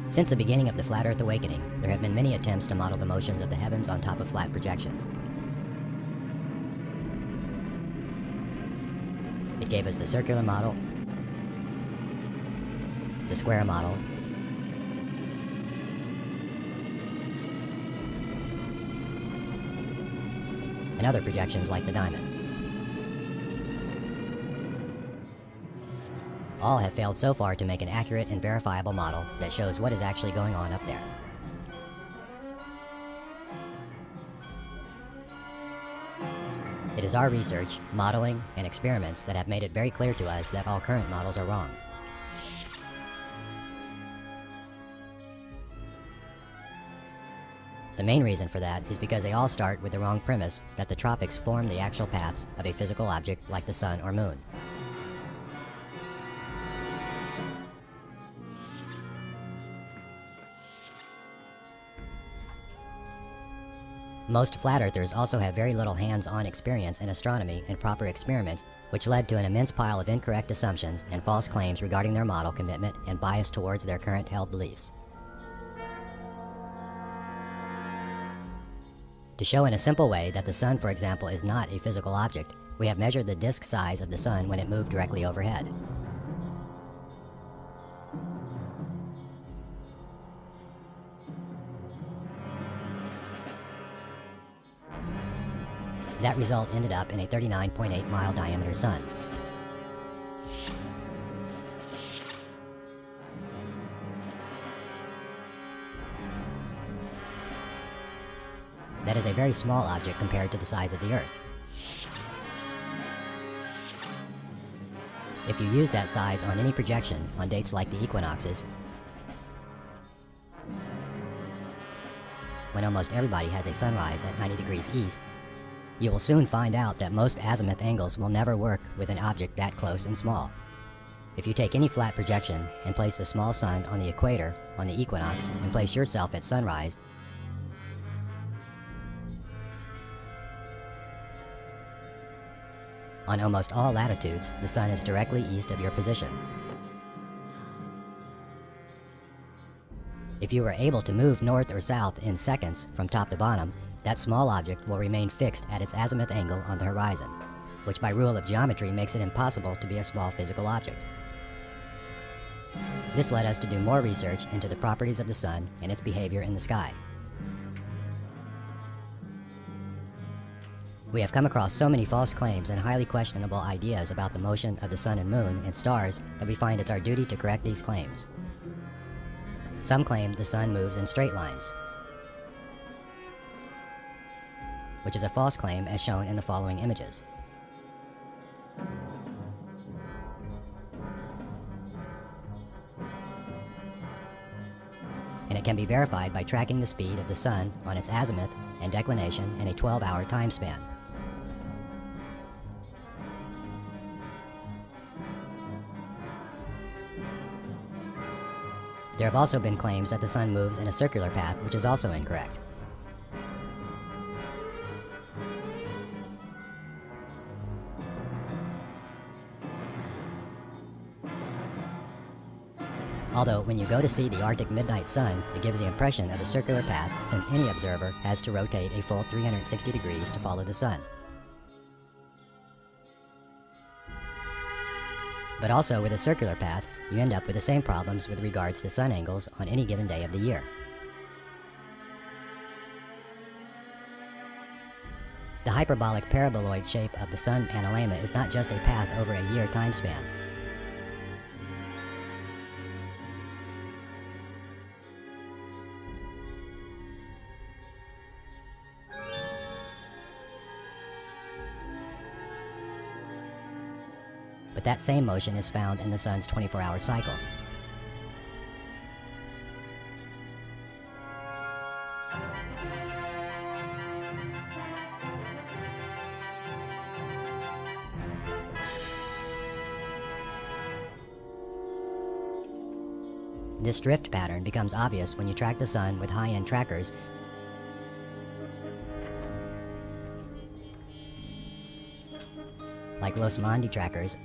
Since the beginning of the Flat Earth awakening, there have been many attempts to model the motions of the heavens on top of flat projections. It gave us the circular model, the square model, and other projections like the diamond. All have failed so far to make an accurate and verifiable model that shows what is actually going on up there. It is our research, modeling, and experiments that have made it very clear to us that all current models are wrong. The main reason for that is because they all start with the wrong premise that the tropics form the actual paths of a physical object like the sun or moon. Most flat earthers also have very little hands-on experience in astronomy and proper experiments, which led to an immense pile of incorrect assumptions and false claims regarding their model commitment and bias towards their current held beliefs. To show in a simple way that the sun, for example, is not a physical object, we have measured the disk size of the sun when it moved directly overhead. That result ended up in a 39.8 mile diameter sun. That is a very small object compared to the size of the Earth. If you use that size on any projection on dates like the equinoxes, when almost everybody has a sunrise at 90 degrees east, you will soon find out that most azimuth angles will never work with an object that close and small. If you take any flat projection and place the small sun on the equator on the equinox and place yourself at sunrise, on almost all latitudes, the sun is directly east of your position. If you were able to move north or south in seconds from top to bottom, that small object will remain fixed at its azimuth angle on the horizon, which by rule of geometry makes it impossible to be a small physical object. This led us to do more research into the properties of the sun and its behavior in the sky. We have come across so many false claims and highly questionable ideas about the motion of the sun and moon and stars that we find it's our duty to correct these claims. Some claim the sun moves in straight lines, which is a false claim as shown in the following images. And it can be verified by tracking the speed of the sun on its azimuth and declination in a 12-hour time span. There have also been claims that the sun moves in a circular path, which is also incorrect. Although, when you go to see the Arctic midnight sun, it gives the impression of a circular path since any observer has to rotate a full 360 degrees to follow the sun. But also with a circular path, you end up with the same problems with regards to sun angles on any given day of the year. The hyperbolic paraboloid shape of the sun panorama is not just a path over a year time span. But that same motion is found in the sun's 24-hour cycle. This drift pattern becomes obvious when you track the sun with high-end trackers like Los Mandi trackers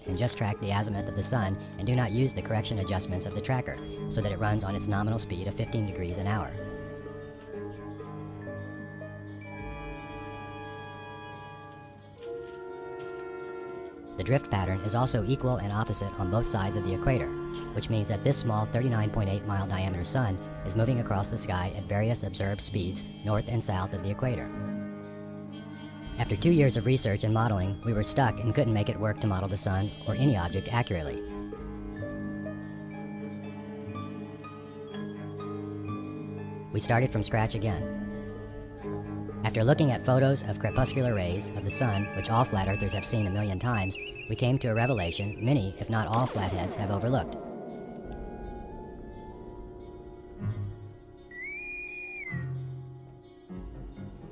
and just track the azimuth of the sun and do not use the correction adjustments of the tracker, so that it runs on its nominal speed of 15 degrees an hour. The drift pattern is also equal and opposite on both sides of the equator, which means that this small 39.8 mile diameter sun is moving across the sky at various observed speeds north and south of the equator. After 2 years of research and modeling, we were stuck and couldn't make it work to model the sun or any object accurately. We started from scratch again. After looking at photos of crepuscular rays of the sun, which all flat earthers have seen a million times, we came to a revelation many, if not all, flatheads have overlooked.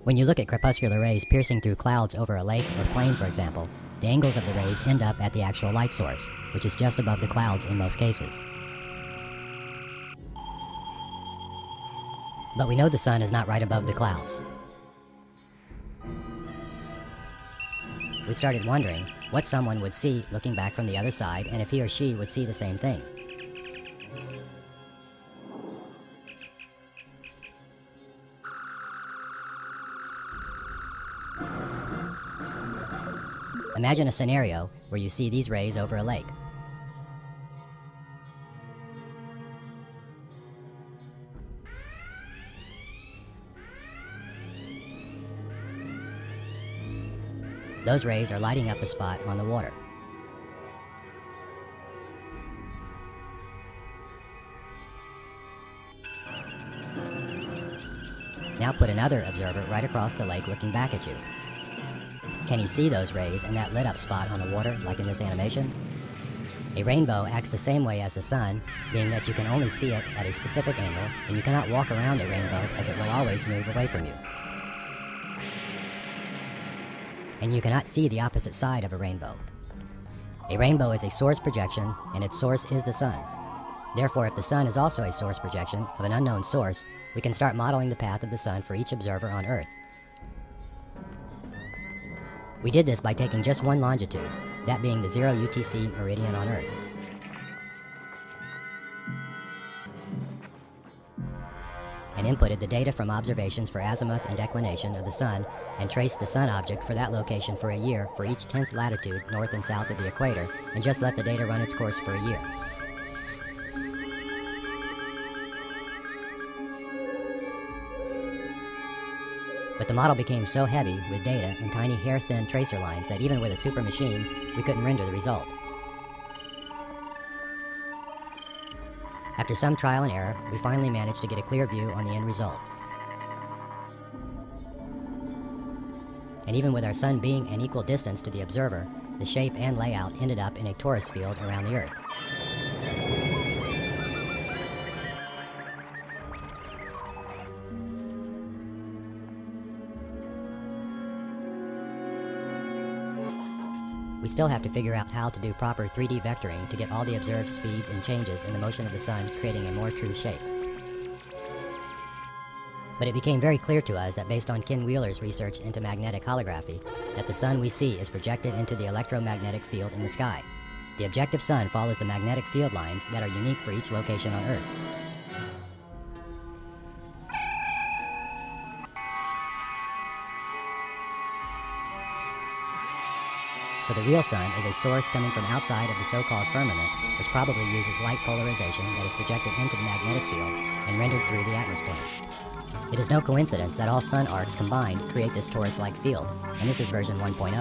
When you look at crepuscular rays piercing through clouds over a lake or plain, for example, the angles of the rays end up at the actual light source, which is just above the clouds in most cases. But we know the sun is not right above the clouds. We started wondering what someone would see looking back from the other side, and if he or she would see the same thing. Imagine a scenario where you see these rays over a lake. Those rays are lighting up a spot on the water. Now put another observer right across the lake looking back at you. Can he see those rays in that lit up spot on the water like in this animation? A rainbow acts the same way as the sun, being that you can only see it at a specific angle, and you cannot walk around a rainbow as it will always move away from you. And you cannot see the opposite side of a rainbow. A rainbow is a source projection, and its source is the sun. Therefore, if the sun is also a source projection of an unknown source, we can start modeling the path of the sun for each observer on Earth. We did this by taking just one longitude, that being the 0 UTC meridian on Earth. And inputted the data from observations for azimuth and declination of the sun, and traced the sun object for that location for a year for each 10th latitude north and south of the equator, and just let the data run its course for a year. But the model became so heavy with data and tiny hair-thin tracer lines that even with a super machine, we couldn't render the result. After some trial and error, we finally managed to get a clear view on the end result. And even with our sun being an equal distance to the observer, the shape and layout ended up in a torus field around the Earth. We still have to figure out how to do proper 3D vectoring to get all the observed speeds and changes in the motion of the sun, creating a more true shape. But it became very clear to us that based on Ken Wheeler's research into magnetic holography, that the sun we see is projected into the electromagnetic field in the sky. The objective sun follows the magnetic field lines that are unique for each location on Earth. So the real sun is a source coming from outside of the so-called firmament, which probably uses light polarization that is projected into the magnetic field and rendered through the atmosphere. It is no coincidence that all sun arcs combined create this torus-like field, and this is version 1.0.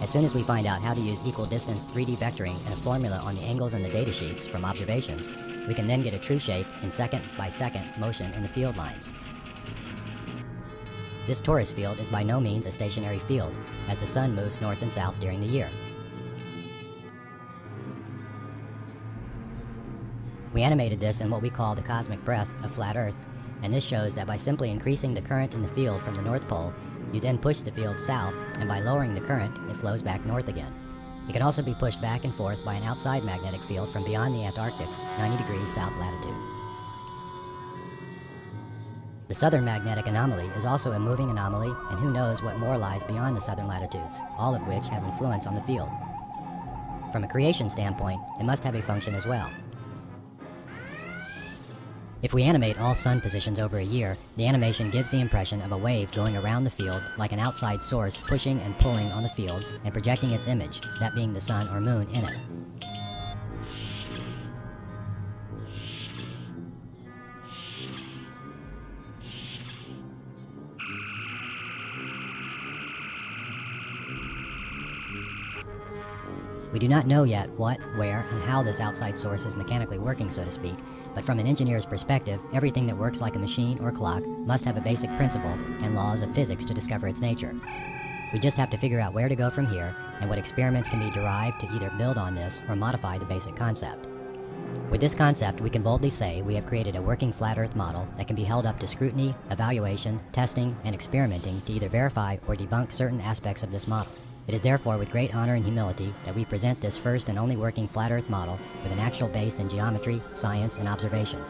As soon as we find out how to use equal distance 3D vectoring and a formula on the angles in the datasheets from observations, we can then get a true shape in second-by-second motion in the field lines. This torus field is by no means a stationary field, as the sun moves north and south during the year. We animated this in what we call the cosmic breath of flat Earth, and this shows that by simply increasing the current in the field from the North Pole, you then push the field south, and by lowering the current, it flows back north again. It can also be pushed back and forth by an outside magnetic field from beyond the Antarctic, 90 degrees south latitude. The southern magnetic anomaly is also a moving anomaly, and who knows what more lies beyond the southern latitudes, all of which have influence on the field. From a creation standpoint, it must have a function as well. If we animate all sun positions over a year, the animation gives the impression of a wave going around the field like an outside source pushing and pulling on the field and projecting its image, that being the sun or moon, in it. We do not know yet what, where, and how this outside source is mechanically working, so to speak, but from an engineer's perspective, everything that works like a machine or clock must have a basic principle and laws of physics to discover its nature. We just have to figure out where to go from here and what experiments can be derived to either build on this or modify the basic concept. With this concept, we can boldly say we have created a working flat Earth model that can be held up to scrutiny, evaluation, testing, and experimenting to either verify or debunk certain aspects of this model. It is therefore with great honor and humility that we present this first and only working flat Earth model with an actual base in geometry, science, and observation.